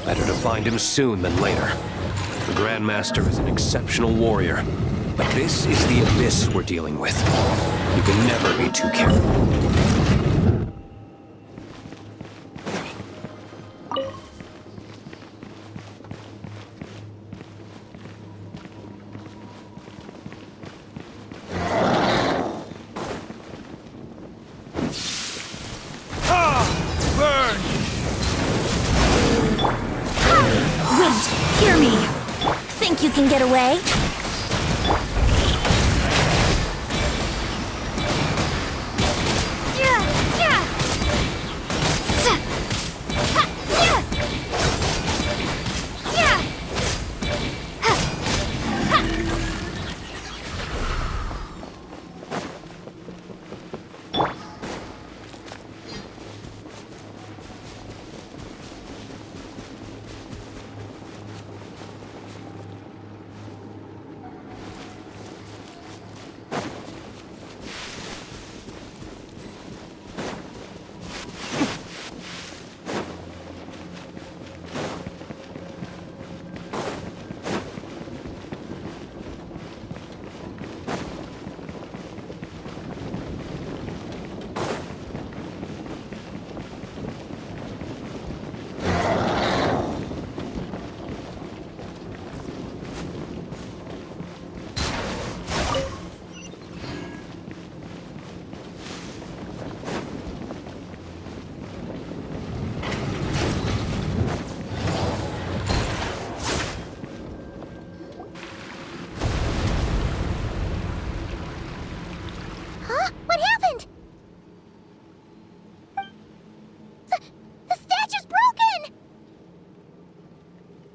Better to find him soon than later. The Grandmaster is an exceptional warrior, but this is the abyss we're dealing with. You can never be too careful. Hear me! Think you can get away?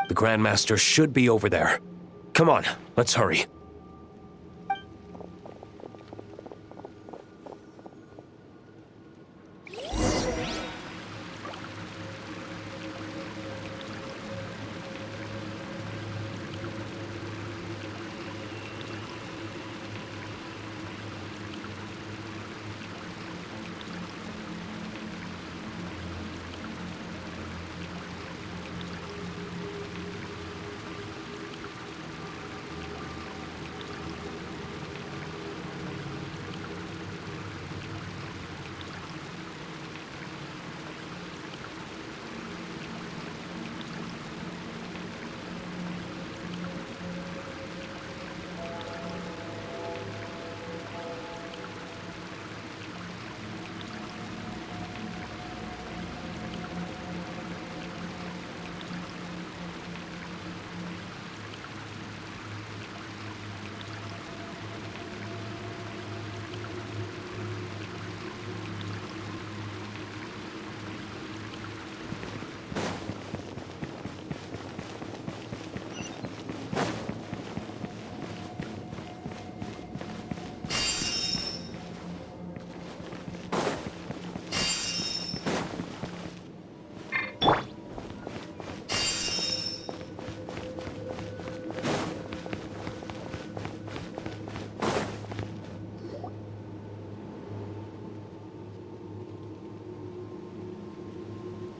The Grandmaster should be over there. Come on, let's hurry.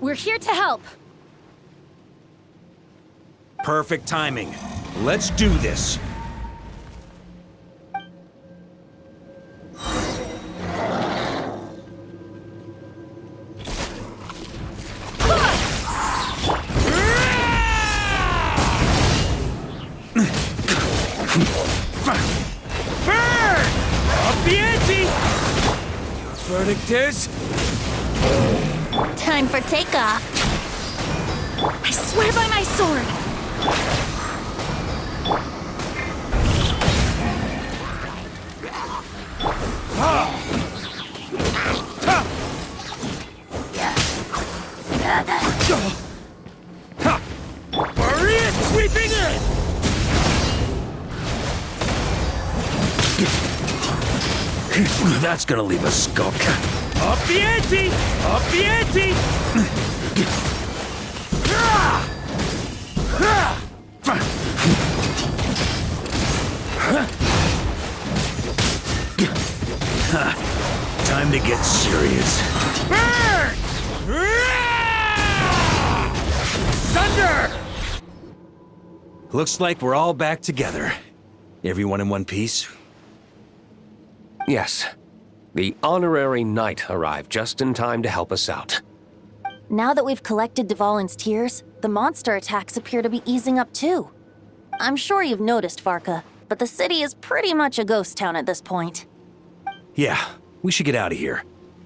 We're here to help. Perfect timing. Let's do this. Burn! Up the ante! Verdict is... Time for takeoff. I swear by my sword! Maria sweeping in! That's gonna leave a skunk. Up the ante! Up the ante! Time to get serious. Burn! Thunder! Looks like we're all back together. Everyone in one piece? Yes. The honorary knight arrived just in time to help us out. Now that we've collected Dvalin's tears, the monster attacks appear to be easing up too. I'm sure you've noticed, Varka, but the city is pretty much a ghost town at this point. Yeah, we should get out of here.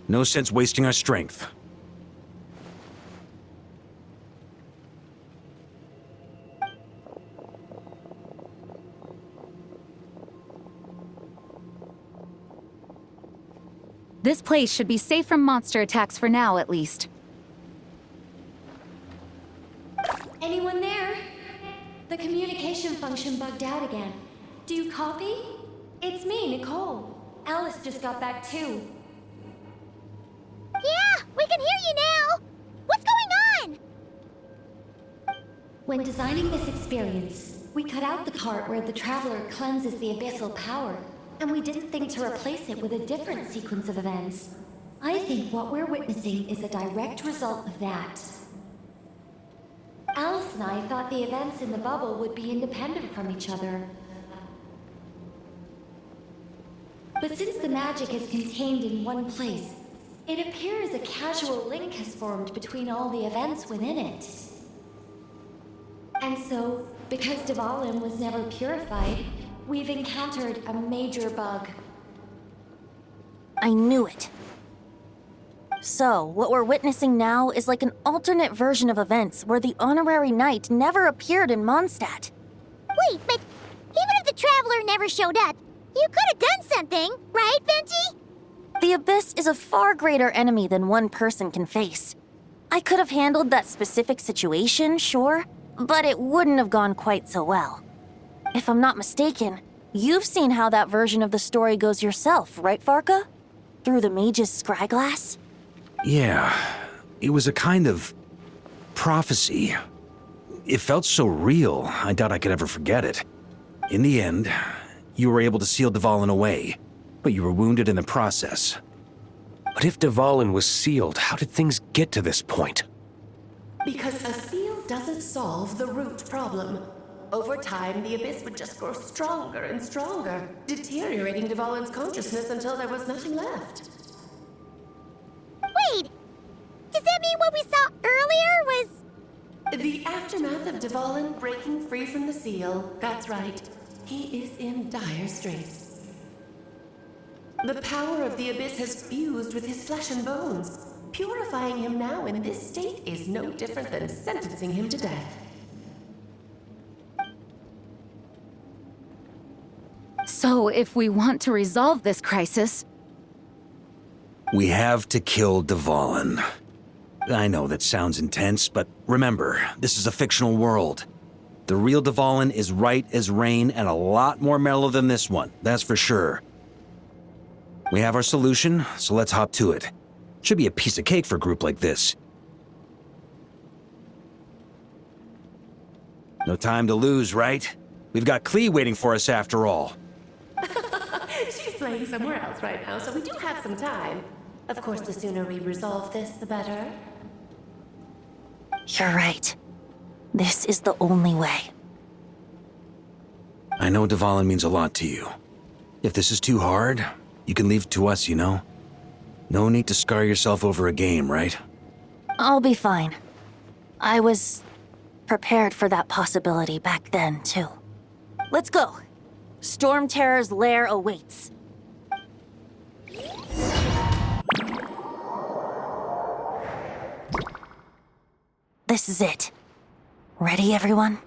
No sense wasting our strength. This place should be safe from monster attacks for now, at least. Anyone there? The communication function bugged out again. Do you copy? It's me, Nicole. Alice just got back too. Yeah, we can hear you now! What's going on? When designing this experience, we cut out the part where the Traveler cleanses the abyssal power, and we didn't think to replace it with a different sequence of events. I think what we're witnessing is a direct result of that. Alice and I thought the events in the bubble would be independent from each other. But since the magic is contained in one place, it appears a casual link has formed between all the events within it. And so, because Dvalin was never purified, we've encountered a major bug. I knew it. So, what we're witnessing now is like an alternate version of events where the honorary knight never appeared in Mondstadt. Wait, but even if the Traveler never showed up, you could have done something, right, Venti? The Abyss is a far greater enemy than one person can face. I could have handled that specific situation, sure, but it wouldn't have gone quite so well. If I'm not mistaken, you've seen how that version of the story goes yourself, right, Varka? Through the mage's scryglass? Yeah, it was a kind of prophecy. It felt so real, I doubt I could ever forget it. In the end, you were able to seal Dvalin away, but you were wounded in the process. But if Dvalin was sealed, how did things get to this point? Because a seal doesn't solve the root problem. Over time, the Abyss would just grow stronger and stronger, deteriorating Dvalin's consciousness until there was nothing left. Wait! Does that mean what we saw earlier was... The aftermath of Dvalin breaking free from the seal, that's right. He is in dire straits. The power of the Abyss has fused with his flesh and bones. Purifying him now in this state is no different than sentencing him to death. So, if we want to resolve this crisis... We have to kill Dvalin. I know that sounds intense, but remember, this is a fictional world. The real Dvalin is right as rain and a lot more mellow than this one, that's for sure. We have our solution, so let's hop to it. Should be a piece of cake for a group like this. No time to lose, right? We've got Klee waiting for us after all. She's playing somewhere else right now, so we do have some time. Of course, the sooner we resolve this, the better. You're right. This is the only way. I know Dvalin means a lot to you. If this is too hard, you can leave it to us, you know? No need to scar yourself over a game, right? I'll be fine. I was prepared for that possibility back then, too. Let's go. Storm Terror's lair awaits. This is it. Ready, everyone?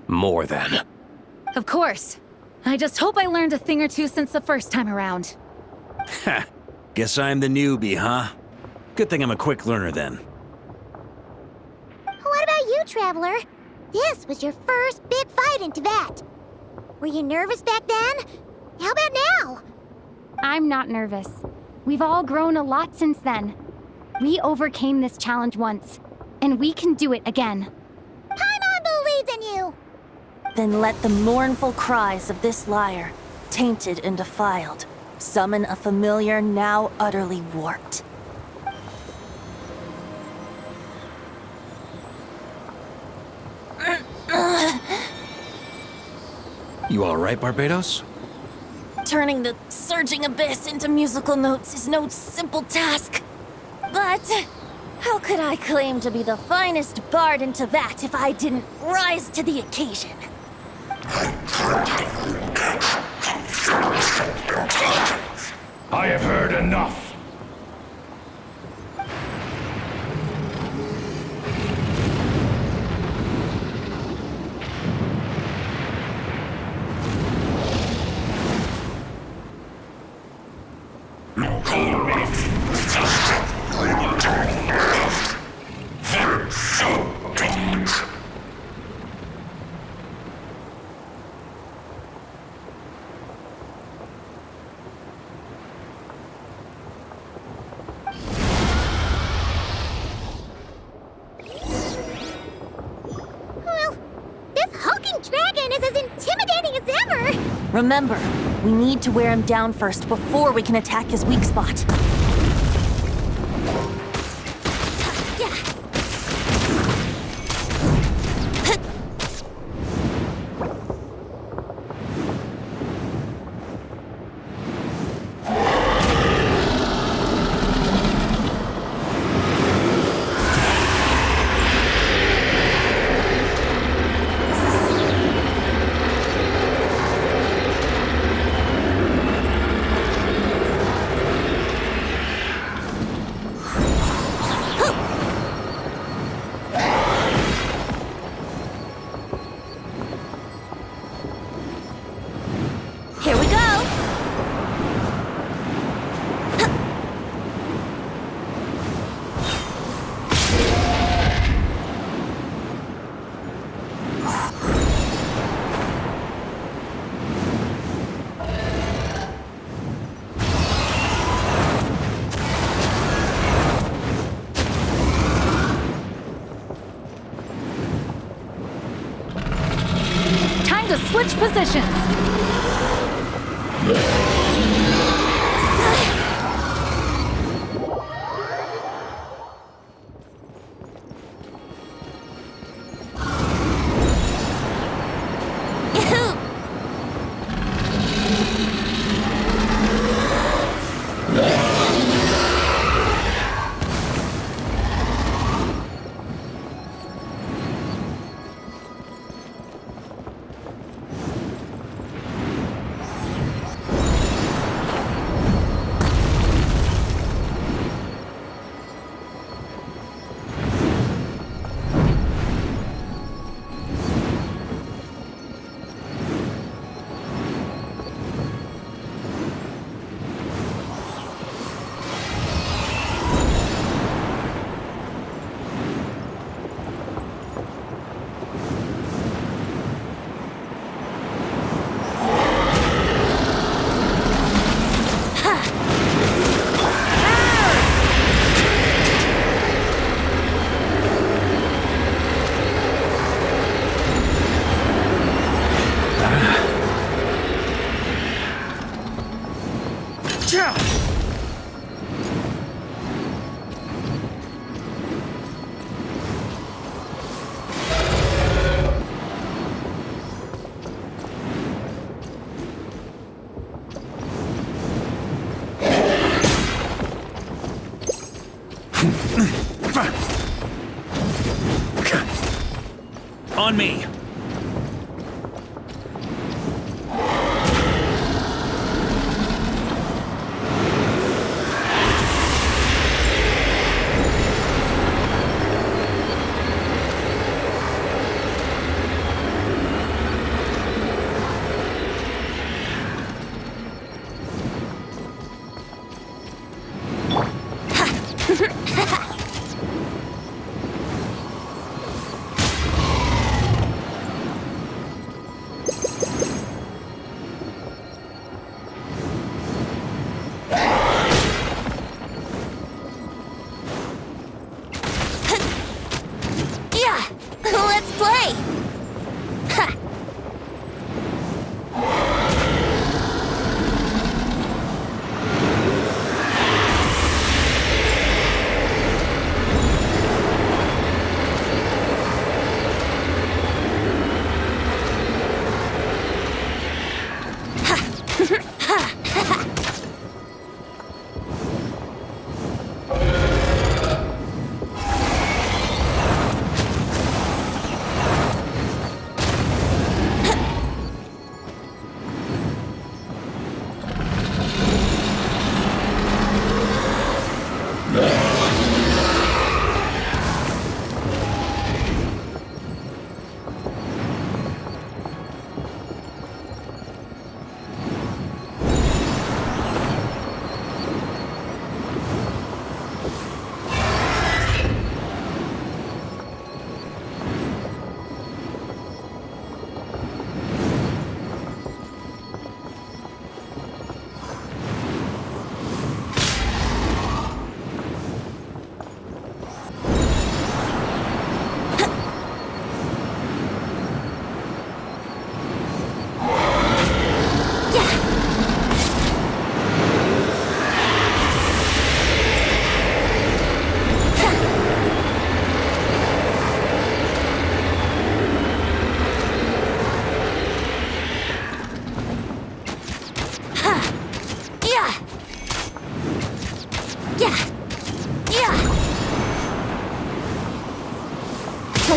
More than. Of course. I just hope I learned a thing or two since the first time around. Ha! Guess I'm the newbie, huh? Good thing I'm a quick learner then. What about you, Traveler? This was your first big fight in Tibet. Were you nervous back then? How about now? I'm not nervous. We've all grown a lot since then. We overcame this challenge once, and we can do it again. Paimon believes in you! Then let the mournful cries of this lyre, tainted and defiled, summon a familiar now utterly warped. You all right, Barbados? Turning the surging abyss into musical notes is no simple task. But how could I claim to be the finest bard in Teyvat if I didn't rise to the occasion? I have heard enough. Well, this hulking dragon is as intimidating as ever! Remember, we need to wear him down first before we can attack his weak spot. Here we go! Time to switch positions. Yahoo! On me! Yeah! Let's play! Ha!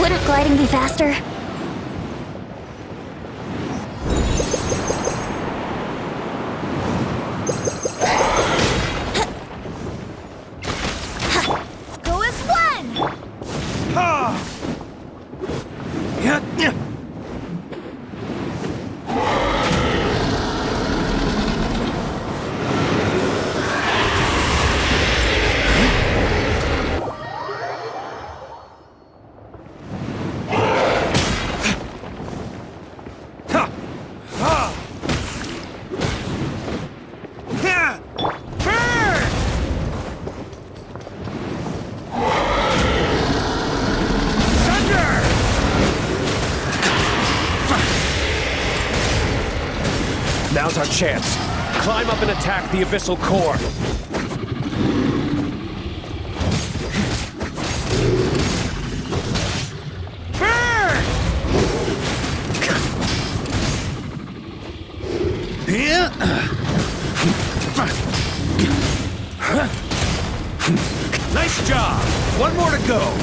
Wouldn't gliding be faster? Go as one! Now's our chance. Climb up and attack the abyssal core. Nice job! One more to go!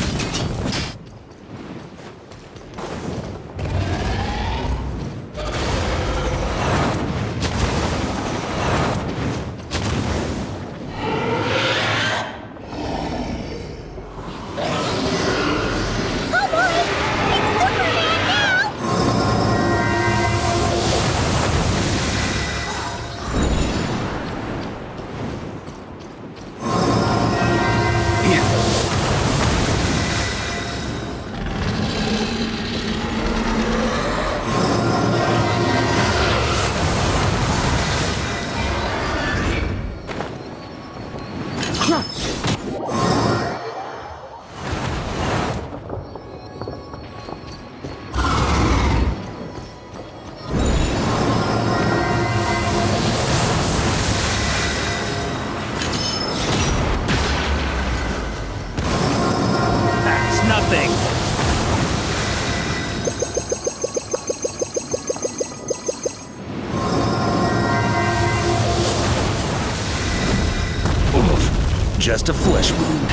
Just a flesh wound.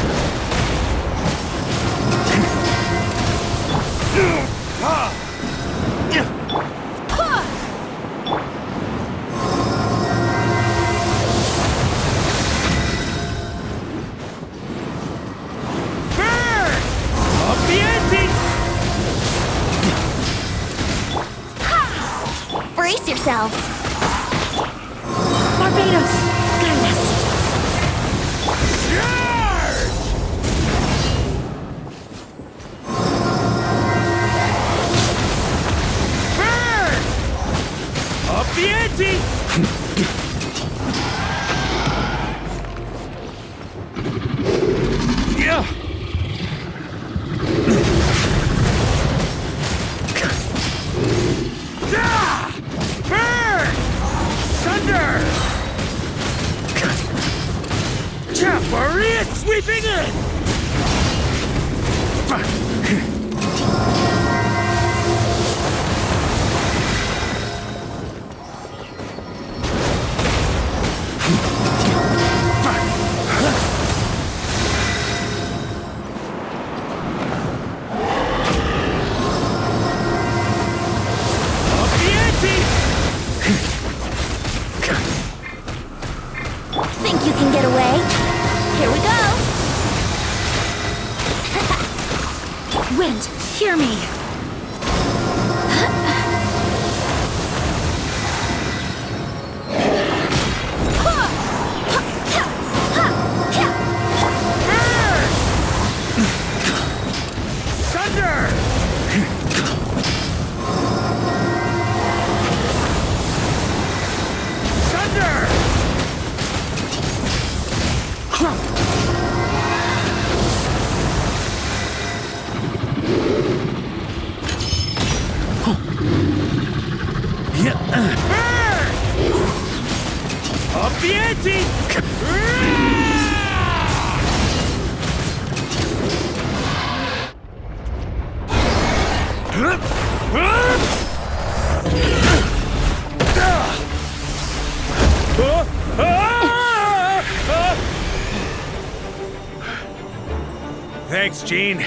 Brace yourselves. Barbados, guide us. Up the ante! Yeah! Burn! Thunder! Maria sweeping in! Think you can get away? Here we go! Wind, hear me. Thunder! Thunder! Up the ante! Thanks, Gene.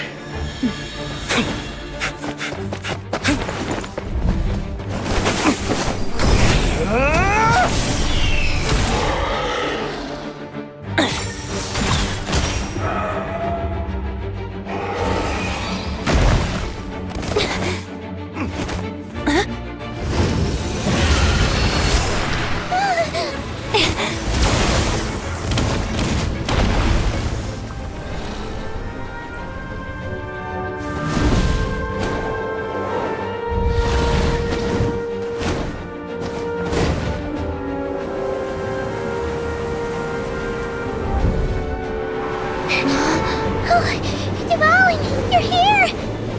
Dvalin, you're here!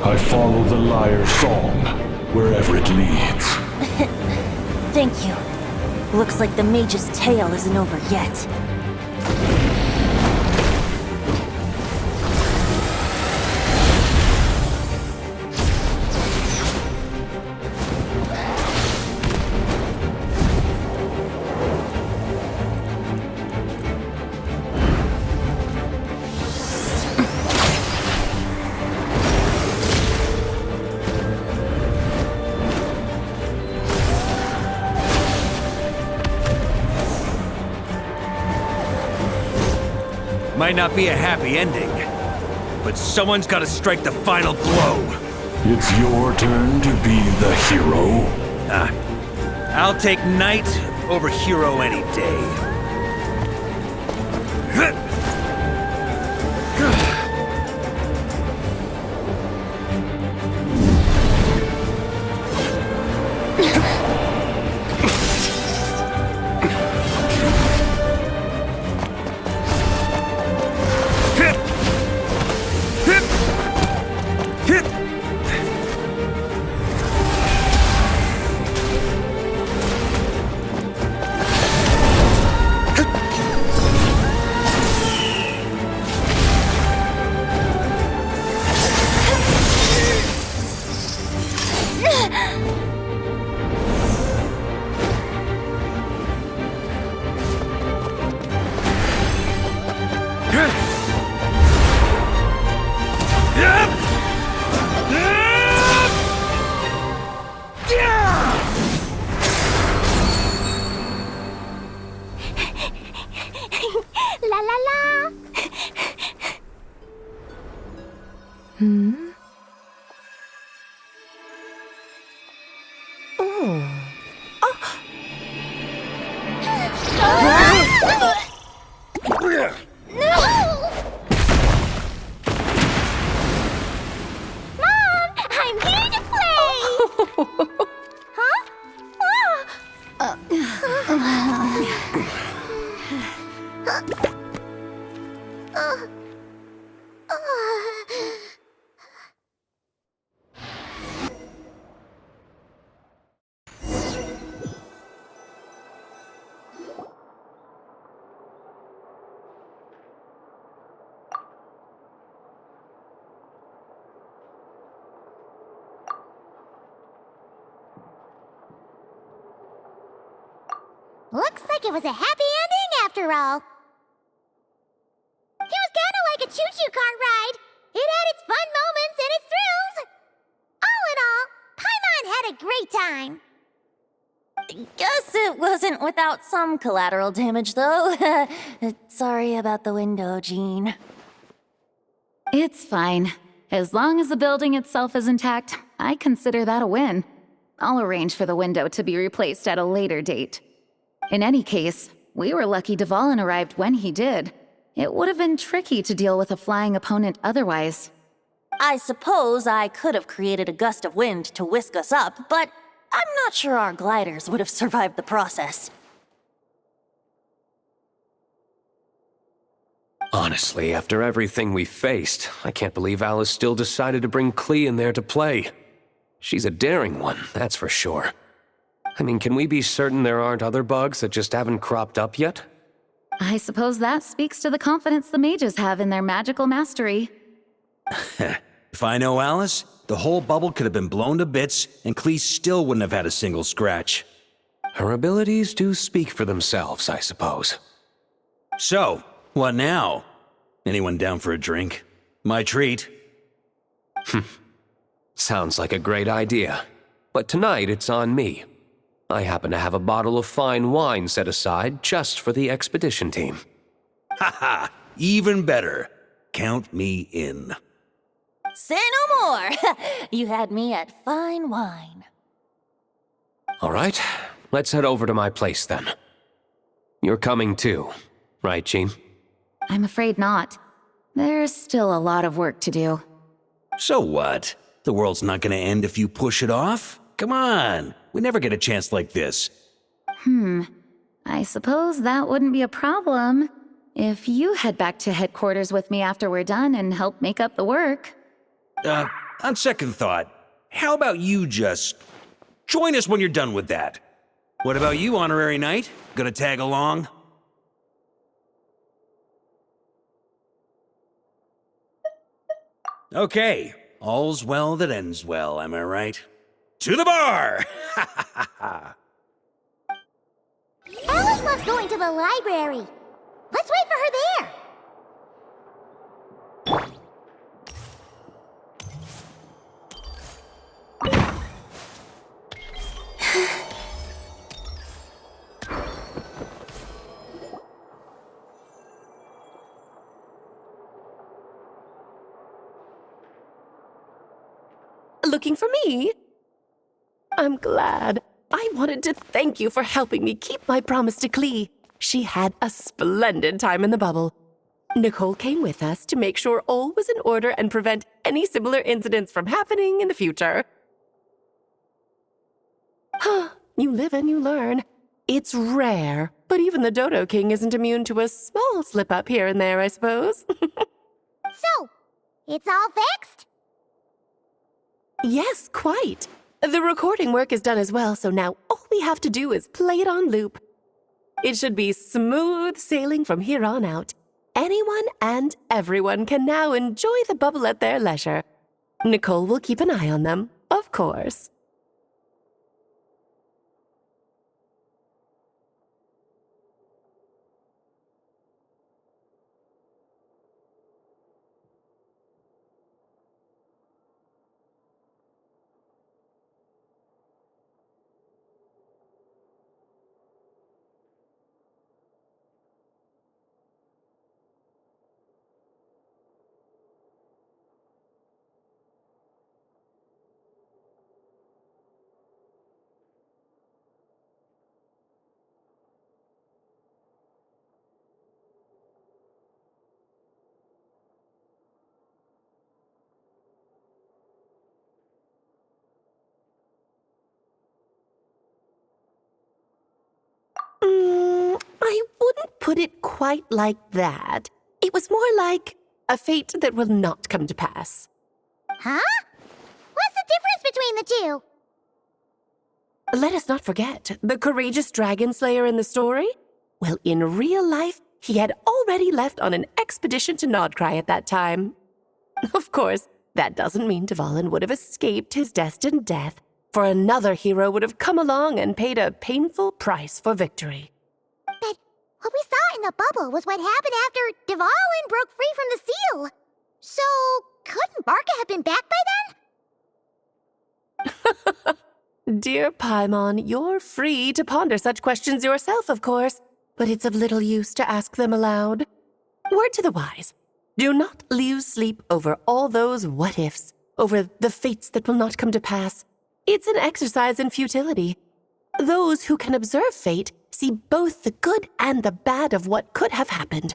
I follow the lyre's song, wherever it leads. Thank you. Looks like the mage's tale isn't over yet. Might not be a happy ending, but someone's gotta strike the final blow. It's your turn to be the hero. I'll take knight over hero any day. La la la! Mom, I'm here to play! Huh? Looks like it was a happy ending after all. It was kind of like a choo-choo cart ride. It had its fun moments and its thrills. All in all, Paimon had a great time. Guess it wasn't without some collateral damage, though. Sorry about the window, Jean. It's fine. As long as the building itself is intact, I consider that a win. I'll arrange for the window to be replaced at a later date. In any case, we were lucky Dvalin arrived when he did. It would have been tricky to deal with a flying opponent otherwise. I suppose I could have created a gust of wind to whisk us up, but I'm not sure our gliders would have survived the process. Honestly, after everything we faced, I can't believe Alice still decided to bring Klee in there to play. She's a daring one, that's for sure. I mean, can we be certain there aren't other bugs that just haven't cropped up yet? I suppose that speaks to the confidence the mages have in their magical mastery. If I know Alice, the whole bubble could have been blown to bits, and Klee still wouldn't have had a single scratch. Her abilities do speak for themselves, I suppose. So, what now? Anyone down for a drink? My treat. Sounds like a great idea. But tonight it's on me. I happen to have a bottle of fine wine set aside just for the expedition team. Haha, even better. Count me in. Say no more! You had me at fine wine. All right, let's head over to my place then. You're coming too, right, Jean? I'm afraid not. There's still a lot of work to do. So what? The world's not gonna end if you push it off? Come on, we never get a chance like this. I suppose that wouldn't be a problem if you head back to headquarters with me after we're done and help make up the work. On second thought, how about you just join us when you're done with that? What about you, Honorary Knight? Gonna tag along? Okay, all's well that ends well, am I right? To the bar! Alice loves going to the library. Let's wait for her there. Looking for me? I'm glad. I wanted to thank you for helping me keep my promise to Klee. She had a splendid time in the bubble. Nicole came with us to make sure all was in order and prevent any similar incidents from happening in the future. You live and you learn. It's rare, but even the Dodo King isn't immune to a small slip-up here and there, I suppose. So, it's all fixed? Yes, quite. The recording work is done as well, so now all we have to do is play it on loop. It should be smooth sailing from here on out. Anyone and everyone can now enjoy the bubble at their leisure. Nicole will keep an eye on them, of course. I wouldn't put it quite like that. It was more like a fate that will not come to pass. Huh? What's the difference between the two? Let us not forget the courageous dragon slayer in the story. Well, in real life, he had already left on an expedition to Nodcry at that time. Of course, that doesn't mean Dvalin would have escaped his destined death, for another hero would have come along and paid a painful price for victory. But what we saw in the bubble was what happened after Dvalin broke free from the seal. So, couldn't Barca have been back by then? Dear Paimon, you're free to ponder such questions yourself, of course, but it's of little use to ask them aloud. Word to the wise, do not lose sleep over all those what-ifs, over the fates that will not come to pass. It's an exercise in futility. Those who can observe fate see both the good and the bad of what could have happened.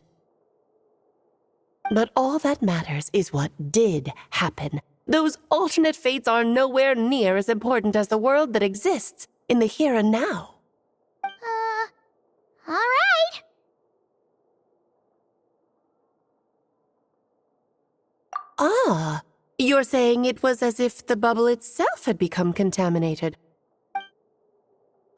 But all that matters is what did happen. Those alternate fates are nowhere near as important as the world that exists in the here and now. All right. Ah, you're saying it was as if the bubble itself had become contaminated.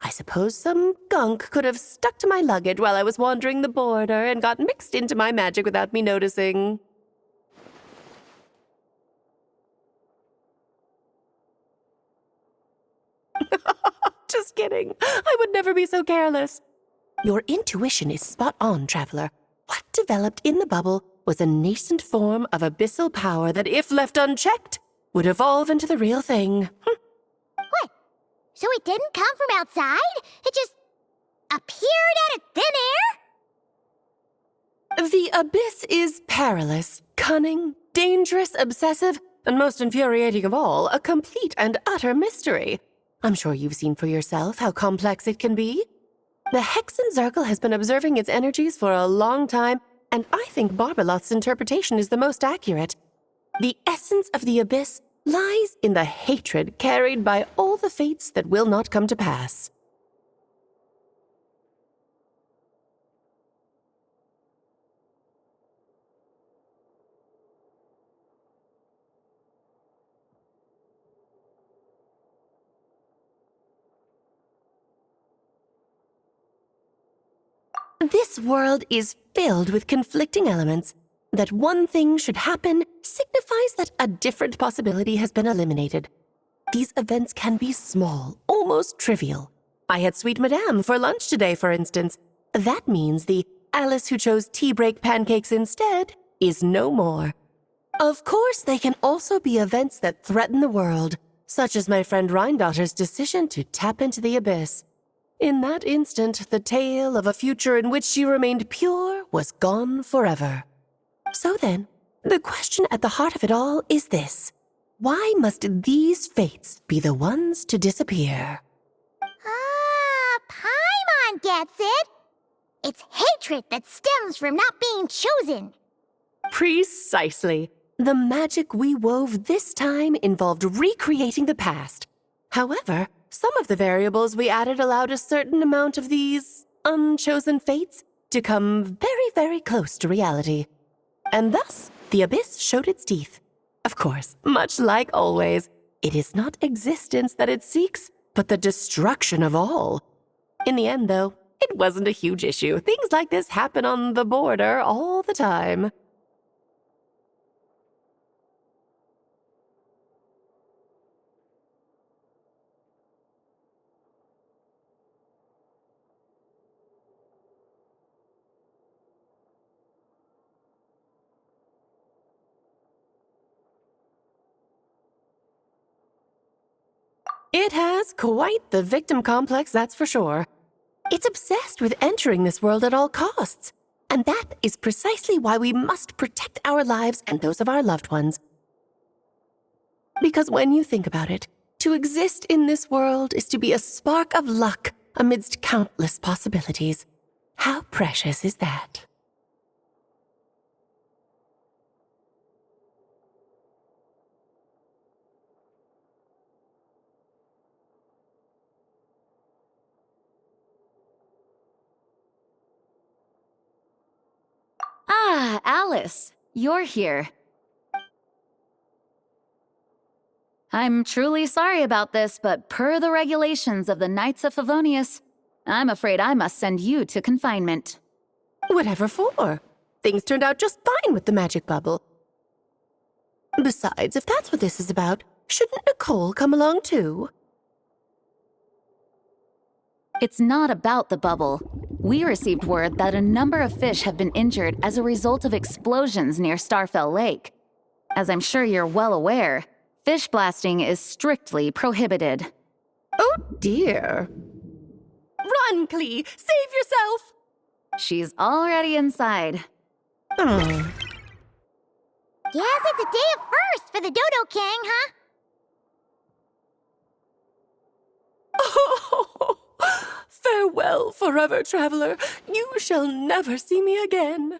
I suppose some gunk could have stuck to my luggage while I was wandering the border and got mixed into my magic without me noticing. Just kidding. I would never be so careless. Your intuition is spot on, Traveler. What developed in the bubble was a nascent form of abyssal power that, if left unchecked, would evolve into the real thing. What? So it didn't come from outside? It just appeared out of thin air? The Abyss is perilous, cunning, dangerous, obsessive, and most infuriating of all, a complete and utter mystery. I'm sure you've seen for yourself how complex it can be. The Hexen Circle has been observing its energies for a long time, and I think Barbeloth's interpretation is the most accurate. The essence of the Abyss lies in the hatred carried by all the fates that will not come to pass. This world is filled with conflicting elements. That one thing should happen signifies that a different possibility has been eliminated. These events can be small, almost trivial. I had Sweet Madame for lunch today, for instance. That means the Alice who chose tea break pancakes instead is no more. Of course, they can also be events that threaten the world, such as my friend Rhindotter's decision to tap into the Abyss. In that instant, the tale of a future in which she remained pure was gone forever. So then, the question at the heart of it all is this. Why must these fates be the ones to disappear? Ah, Paimon gets it. It's hatred that stems from not being chosen. Precisely. The magic we wove this time involved recreating the past. However, some of the variables we added allowed a certain amount of these unchosen fates to come very, very close to reality. And thus, the Abyss showed its teeth. Of course, much like always, it is not existence that it seeks, but the destruction of all. In the end, though, it wasn't a huge issue. Things like this happen on the border all the time. It has quite the victim complex, that's for sure. It's obsessed with entering this world at all costs. And that is precisely why we must protect our lives and those of our loved ones. Because when you think about it, to exist in this world is to be a spark of luck amidst countless possibilities. How precious is that? Ah, Alice, you're here. I'm truly sorry about this, but per the regulations of the Knights of Favonius, I'm afraid I must send you to confinement. Whatever for? Things turned out just fine with the magic bubble. Besides, if that's what this is about, shouldn't Nicole come along too? It's not about the bubble. We received word that a number of fish have been injured as a result of explosions near Starfell Lake. As I'm sure you're well aware, fish blasting is strictly prohibited. Oh dear. Run, Clee! Save yourself! She's already inside. Guess it's a day of first for the Dodo King, huh? Oh, farewell, forever traveler. You shall never see me again.